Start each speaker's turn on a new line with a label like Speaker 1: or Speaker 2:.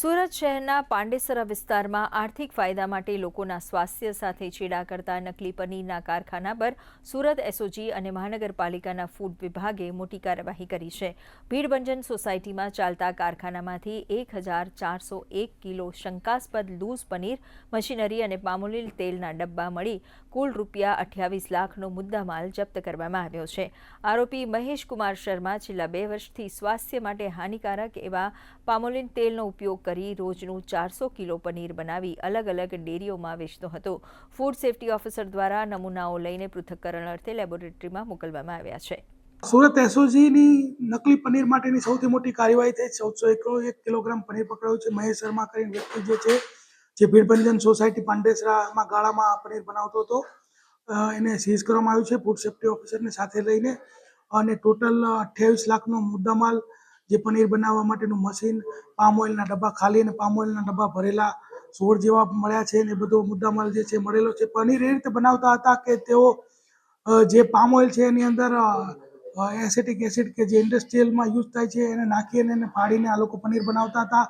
Speaker 1: સુરત શહેરના પાંડેસરા વિસ્તારમાં આર્થિક ફાયદા માટે લોકોના સ્વાસ્થ્ય સાથે છેડા કરતા નકલી પનીરના કારખાના પર સુરત એસઓજી અને મહાનગરપાલિકાના ફૂડ વિભાગે મોટી કાર્યવાહી કરી છે. ભીડભંજન સોસાયટીમાં ચાલતા કારખાનામાંથી 1401 કિલો શંકાસ્પદ લૂઝ પનીર, મશીનરી અને પામોલીન તેલના ડબ્બા મળી કુલ ₹28 લાખનો મુદ્દામાલ જપ્ત કરવામાં આવ્યો છે. આરોપી મહેશ કુમાર શર્મા છેલ્લા 2 વર્ષથી સ્વાસ્થ્ય માટે હાનિકારક એવા પામોલીન તેલનો ઉપયોગ કરી રોજનું 400 કિલો પનીર બનાવી અલગ અલગ ડેરીઓમાં વેચતો હતો. ફૂડ સેફ્ટી ઓફિસર દ્વારા નમૂનાઓ લઈને પૃથ્થકરણ અર્થે લેબોરેટરીમાં મોકલવામાં આવ્યા છે.
Speaker 2: સુરત એસઓજીની નકલી પનીર માટેની સૌથી મોટી કાર્યવાહી થઈ. 1401 કિલોગ્રામ પનીર પકડાયું છે. મહેશ શર્મા કરીને વ્યક્તિ જે છે, જે ભીડભંજન સોસાયટી પાંડેસરામાં ગાળામાં પનીર બનાવતો હતો, એને સીઝ કરવામાં આવ્યું છે ફૂડ સેફ્ટી ઓફિસરને સાથે લઈને. અને ટોટલ 28 લાખનો મુદ્દામાલ, જે પનીર બનાવવા માટેનું મશીન, પામ ઓઇલના ડબ્બા ખાલી અને પામ ઓઇલના ડબ્બા ભરેલા 16 જેવા મળ્યા છે. અને બધો મુદ્દામાલ જે છે મળેલો છે. પનીર એ રીતે બનાવતા હતા કે તેઓ જે પામ ઓઇલ છે એની અંદર એસિટિક એસિડ કે જે ઇન્ડસ્ટ્રીયલમાં યુઝ થાય છે એને નાખી અને એને ફાડીને આ લોકો પનીર બનાવતા હતા.